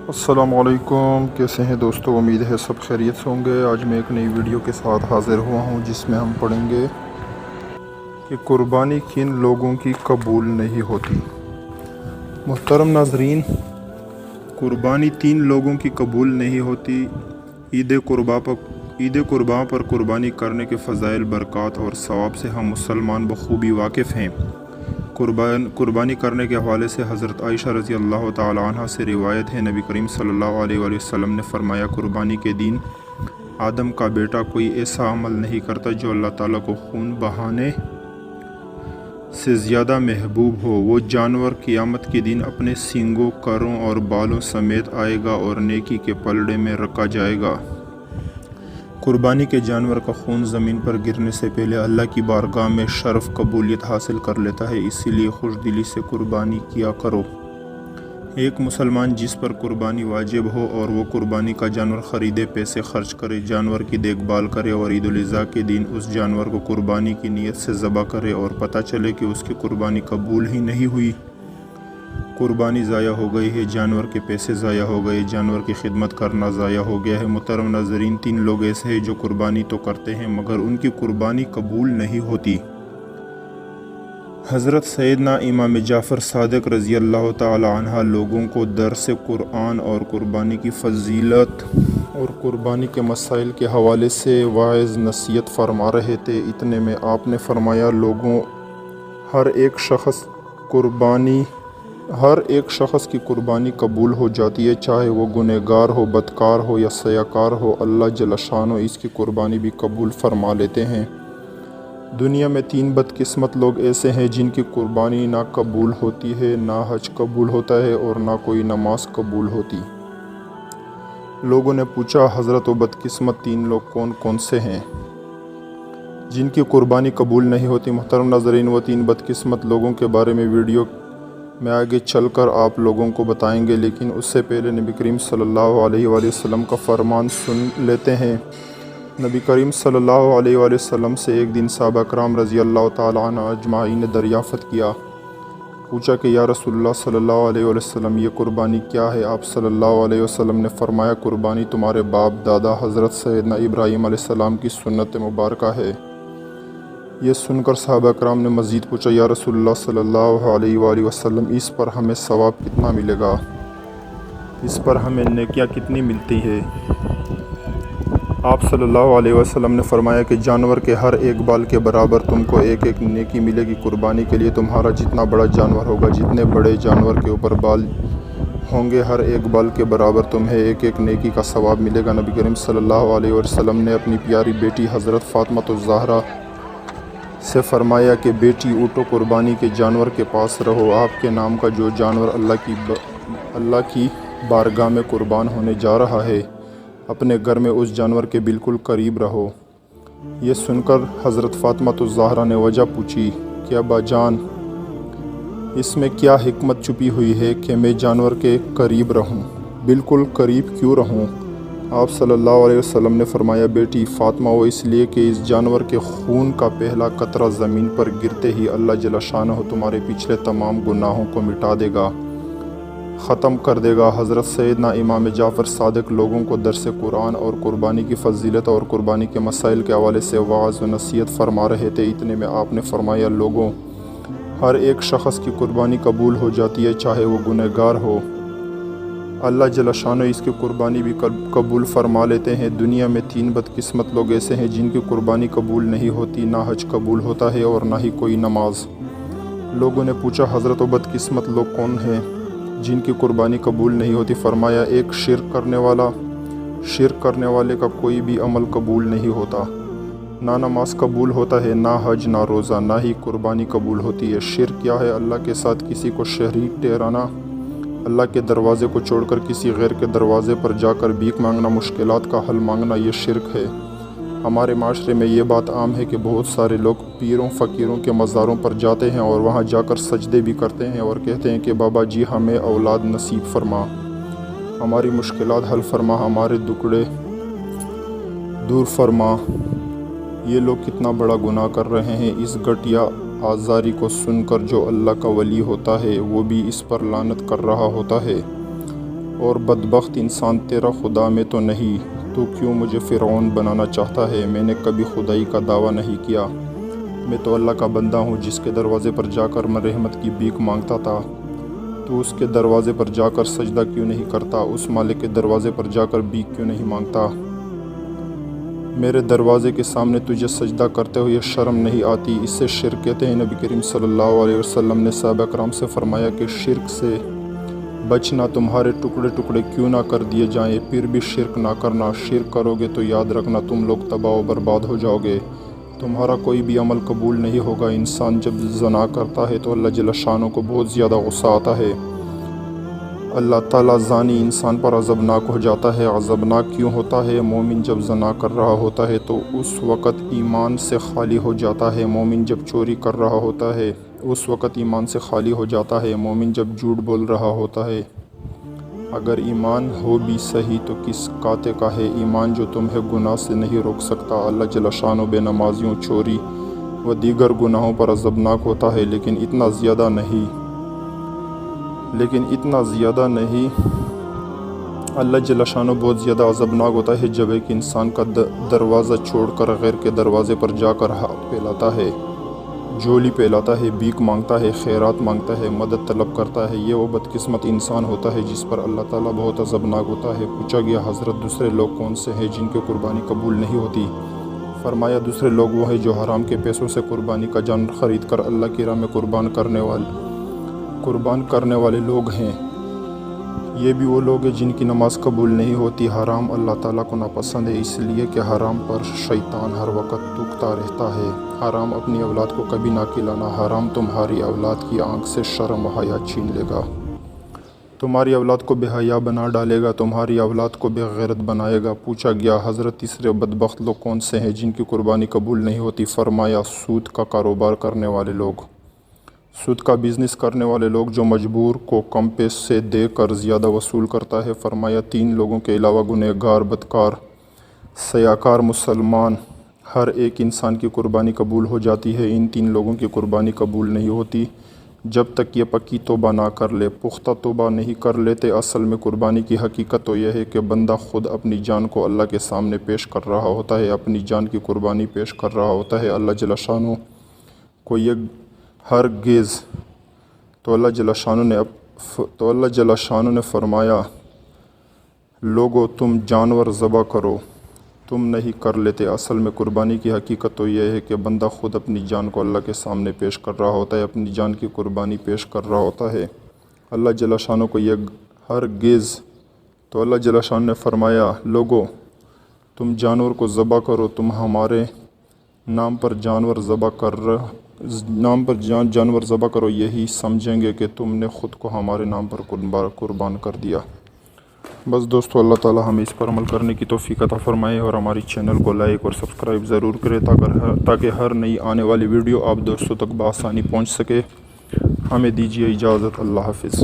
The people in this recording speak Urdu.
السلام علیکم، کیسے ہیں دوستو؟ امید ہے سب خیریت سے ہوں گے۔ آج میں ایک نئی ویڈیو کے ساتھ حاضر ہوا ہوں جس میں ہم پڑھیں گے کہ قربانی کن لوگوں کی قبول نہیں ہوتی۔ محترم ناظرین، قربانی 3 لوگوں کی قبول نہیں ہوتی۔ عید قرباں پر قربانی کرنے کے فضائل، برکات اور ثواب سے ہم مسلمان بخوبی واقف ہیں۔ قربانی کرنے کے حوالے سے حضرت عائشہ رضی اللہ تعالی عنہ سے روایت ہے، نبی کریم صلی اللہ علیہ وسلم نے فرمایا، قربانی کے دن آدم کا بیٹا کوئی ایسا عمل نہیں کرتا جو اللہ تعالیٰ کو خون بہانے سے زیادہ محبوب ہو۔ وہ جانور قیامت کے دن اپنے سینگوں، کروں اور بالوں سمیت آئے گا اور نیکی کے پلڑے میں رکھا جائے گا۔ قربانی کے جانور کا خون زمین پر گرنے سے پہلے اللہ کی بارگاہ میں شرف قبولیت حاصل کر لیتا ہے، اسی لیے خوش دلی سے قربانی کیا کرو۔ ایک مسلمان جس پر قربانی واجب ہو اور وہ قربانی کا جانور خریدے، پیسے خرچ کرے، جانور کی دیکھ بھال کرے اور عید الاضحیٰ کے دن اس جانور کو قربانی کی نیت سے ذبح کرے اور پتہ چلے کہ اس کی قربانی قبول ہی نہیں ہوئی، قربانی ضائع ہو گئی ہے، جانور کے پیسے ضائع ہو گئے، جانور کی خدمت کرنا ضائع ہو گیا ہے۔ محترم ناظرین، 3 لوگ ایسے ہیں جو قربانی تو کرتے ہیں مگر ان کی قربانی قبول نہیں ہوتی۔ حضرت سیدنا امام جعفر صادق رضی اللہ تعالی عنہ لوگوں کو درس قرآن اور قربانی کی فضیلت اور قربانی کے مسائل کے حوالے سے واعظ نصیحت فرما رہے تھے۔ اتنے میں آپ نے فرمایا، لوگوں، ہر ایک شخص کی قربانی قبول ہو جاتی ہے، چاہے وہ گنہگار ہو، بدکار ہو یا سیاکار ہو، اللہ جل شانہ اس کی قربانی بھی قبول فرما لیتے ہیں۔ دنیا میں 3 بدقسمت لوگ ایسے ہیں جن کی قربانی نہ قبول ہوتی ہے، نہ حج قبول ہوتا ہے اور نہ کوئی نماز قبول ہوتی۔ لوگوں نے پوچھا، حضرت، وہ بدقسمت 3 لوگ کون کون سے ہیں جن کی قربانی قبول نہیں ہوتی؟ محترم ناظرین، وہ 3 بدقسمت لوگوں کے بارے میں ویڈیو میں آگے چل کر آپ لوگوں کو بتائیں گے، لیکن اس سے پہلے نبی کریم صلی اللہ علیہ وآلہ وسلم کا فرمان سن لیتے ہیں۔ نبی کریم صلی اللہ علیہ وآلہ وسلم سے ایک دن صحابہ کرام رضی اللہ تعالی عنہ اجمعین نے دریافت کیا، پوچھا کہ یا رسول اللہ صلی اللہ علیہ وآلہ وسلم، یہ قربانی کیا ہے؟ آپ صلی اللہ علیہ وسلم نے فرمایا، قربانی تمہارے باپ دادا حضرت سیدنا ابراہیم علیہ السلام کی سنت مبارکہ ہے۔ یہ سن کر صحابہ کرام نے مزید پوچھا، یا رسول اللہ صلی اللہ علیہ وآلہ وسلم، اس پر ہمیں ثواب کتنا ملے گا؟ اس پر ہمیں نیکیاں کتنی ملتی ہے؟ آپ صلی اللہ علیہ وسلم نے فرمایا کہ جانور کے ہر ایک بال کے برابر تم کو ایک ایک نیکی ملے گی۔ قربانی کے لیے تمہارا جتنا بڑا جانور ہوگا، جتنے بڑے جانور کے اوپر بال ہوں گے، ہر ایک بال کے برابر تمہیں ایک ایک نیکی کا ثواب ملے گا۔ نبی کریم صلی اللہ علیہ وسلم نے اپنی پیاری بیٹی حضرت فاطمہ الزہرا سے فرمایا کہ بیٹی، اٹھو، قربانی کے جانور کے پاس رہو، آپ کے نام کا جو جانور اللہ کی بارگاہ میں قربان ہونے جا رہا ہے، اپنے گھر میں اس جانور کے بالکل قریب رہو۔ یہ سن کر حضرت فاطمہ الزہرا نے وجہ پوچھی کہ ابا جان، اس میں کیا حکمت چھپی ہوئی ہے کہ میں جانور کے قریب رہوں؟ بالکل قریب کیوں رہوں؟ آپ صلی اللہ علیہ وسلم نے فرمایا، بیٹی فاطمہ، وہ اس لیے کہ اس جانور کے خون کا پہلا قطرہ زمین پر گرتے ہی اللہ جل شانہ تمہارے پچھلے تمام گناہوں کو مٹا دے گا، ختم کر دے گا۔ حضرت سیدنا امام جعفر صادق لوگوں کو درس قرآن اور قربانی کی فضیلت اور قربانی کے مسائل کے حوالے سے واعظ و نصیحت فرما رہے تھے۔ اتنے میں آپ نے فرمایا، لوگوں، ہر ایک شخص کی قربانی قبول ہو جاتی ہے، چاہے وہ گنہگار ہو، اللہ جل شانہ اس کی قربانی بھی قبول فرما لیتے ہیں۔ دنیا میں 3 بدقسمت لوگ ایسے ہیں جن کی قربانی قبول نہیں ہوتی، نہ حج قبول ہوتا ہے اور نہ ہی کوئی نماز۔ لوگوں نے پوچھا، حضرت، وہ بدقسمت لوگ کون ہیں جن کی قربانی قبول نہیں ہوتی؟ فرمایا، ایک شرک کرنے والے کا کوئی بھی عمل قبول نہیں ہوتا، نہ نماز قبول ہوتا ہے، نہ حج، نہ روزہ، نہ ہی قربانی قبول ہوتی ہے۔ شرک کیا ہے؟ اللہ کے ساتھ کسی کو شریک ٹھہرانا، اللہ کے دروازے کو چھوڑ کر کسی غیر کے دروازے پر جا کر بھیک مانگنا، مشکلات کا حل مانگنا، یہ شرک ہے۔ ہمارے معاشرے میں یہ بات عام ہے کہ بہت سارے لوگ پیروں فقیروں کے مزاروں پر جاتے ہیں اور وہاں جا کر سجدے بھی کرتے ہیں اور کہتے ہیں کہ بابا جی، ہمیں اولاد نصیب فرما، ہماری مشکلات حل فرما، ہمارے دکھڑے دور فرما۔ یہ لوگ کتنا بڑا گناہ کر رہے ہیں۔ اس گھٹیا آزاری کو سن کر جو اللہ کا ولی ہوتا ہے وہ بھی اس پر لعنت کر رہا ہوتا ہے۔ اور بدبخت انسان تیرا خدا میں تو نہیں، تو کیوں مجھے فرعون بنانا چاہتا ہے؟ میں نے کبھی خدائی کا دعویٰ نہیں کیا، میں تو اللہ کا بندہ ہوں جس کے دروازے پر جا کر میں رحمت کی بھیک مانگتا تھا۔ تو اس کے دروازے پر جا کر سجدہ کیوں نہیں کرتا؟ اس مالک کے دروازے پر جا کر بھیک کیوں نہیں مانگتا؟ میرے دروازے کے سامنے تجھے سجدہ کرتے ہوئے شرم نہیں آتی؟ اس سے شرک کہتے ہیں۔ نبی کریم صلی اللہ علیہ وسلم نے صحابہ کرام سے فرمایا کہ شرک سے بچنا، تمہارے ٹکڑے ٹکڑے کیوں نہ کر دیے جائیں، پھر بھی شرک نہ کرنا۔ شرک کرو گے تو یاد رکھنا تم لوگ تباہ و برباد ہو جاؤ گے، تمہارا کوئی بھی عمل قبول نہیں ہوگا۔ انسان جب زنا کرتا ہے تو اللہ جل شانہ کو بہت زیادہ غصہ آتا ہے۔ اللہ تعالیٰ زانی انسان پر عذابناک ہو جاتا ہے۔ عذابناک کیوں ہوتا ہے؟ مومن جب زنا کر رہا ہوتا ہے تو اس وقت ایمان سے خالی ہو جاتا ہے۔ مومن جب چوری کر رہا ہوتا ہے اس وقت ایمان سے خالی ہو جاتا ہے۔ مومن جب جھوٹ بول رہا ہوتا ہے، اگر ایمان ہو بھی صحیح تو کس کاتے کا ہے؟ ایمان جو تمہیں گناہ سے نہیں روک سکتا۔ اللہ جل شانہ بے نمازیوں، چوری و دیگر گناہوں پر عذابناک ہوتا ہے، لیکن اتنا زیادہ نہیں۔ اللہ جل شانہ بہت زیادہ عذابناک ہوتا ہے جب ایک انسان کا دروازہ چھوڑ کر غیر کے دروازے پر جا کر ہاتھ پھیلاتا ہے، جھولی پھیلاتا ہے، بھیک مانگتا ہے، خیرات مانگتا ہے، مدد طلب کرتا ہے۔ یہ وہ بدقسمت انسان ہوتا ہے جس پر اللہ تعالیٰ بہت عذابناک ہوتا ہے۔ پوچھا گیا، حضرت دوسرے لوگ کون سے ہیں جن کی قربانی قبول نہیں ہوتی؟ فرمایا، دوسرے لوگ وہ ہیں جو حرام کے پیسوں سے قربانی کا جانور خرید کر اللہ کی راہ میں قربان کرنے والے لوگ ہیں۔ یہ بھی وہ لوگ ہیں جن کی نماز قبول نہیں ہوتی۔ حرام اللہ تعالیٰ کو ناپسند ہے، اس لیے کہ حرام پر شیطان ہر وقت تھوکتا رہتا ہے۔ حرام اپنی اولاد کو کبھی نہ کھلانا۔ حرام تمہاری اولاد کی آنکھ سے شرم و حیا چھین لے گا، تمہاری اولاد کو بے حیا بنا ڈالے گا، تمہاری اولاد کو بے غیرت بنائے گا۔ پوچھا گیا، حضرت تیسرے بدبخت لوگ کون سے ہیں جن کی قربانی قبول نہیں ہوتی؟ فرمایا، سود کا کاروبار کرنے والے لوگ، سود کا بزنس کرنے والے لوگ جو مجبور کو کم پیسے دے کر زیادہ وصول کرتا ہے۔ فرمایا، تین لوگوں کے علاوہ گنہگار، بدکار، سیاکار، مسلمان، ہر ایک انسان کی قربانی قبول ہو جاتی ہے۔ ان تین لوگوں کی قربانی قبول نہیں ہوتی جب تک یہ پکی توبہ نہ کر لے۔ پختہ توبہ نہیں کر لیتے۔ اصل میں قربانی کی حقیقت تو یہ ہے کہ بندہ خود اپنی جان کو اللہ کے سامنے پیش کر رہا ہوتا ہے، اپنی جان کی قربانی پیش کر رہا ہوتا ہے۔ اللہ جل شانہ کو یہ ہرگز تو اللہ جل شانہ نے فرمایا، لوگو تم جانور ذبح کرو، تم نہیں کر لیتے۔ اصل میں قربانی کی حقیقت تو یہ ہے کہ بندہ خود اپنی جان کو اللہ کے سامنے پیش کر رہا ہوتا ہے، اپنی جان کی قربانی پیش کر رہا ہوتا ہے۔ اللہ جل شانہ کو یہ ہرگز تو اللہ جل شانہ نے فرمایا، لوگو تم جانور کو ذبح کرو، تم ہمارے نام پر جانور ذبح کرو، یہی سمجھیں گے کہ تم نے خود کو ہمارے نام پر قربان کر دیا۔ بس دوستو، اللہ تعالی ہمیں اس پر عمل کرنے کی توفیق عطا فرمائے، اور ہماری چینل کو لائک اور سبسکرائب ضرور کرے تاکہ ہر نئی آنے والی ویڈیو آپ دوستوں تک بآسانی پہنچ سکے۔ ہمیں دیجیے اجازت، اللہ حافظ۔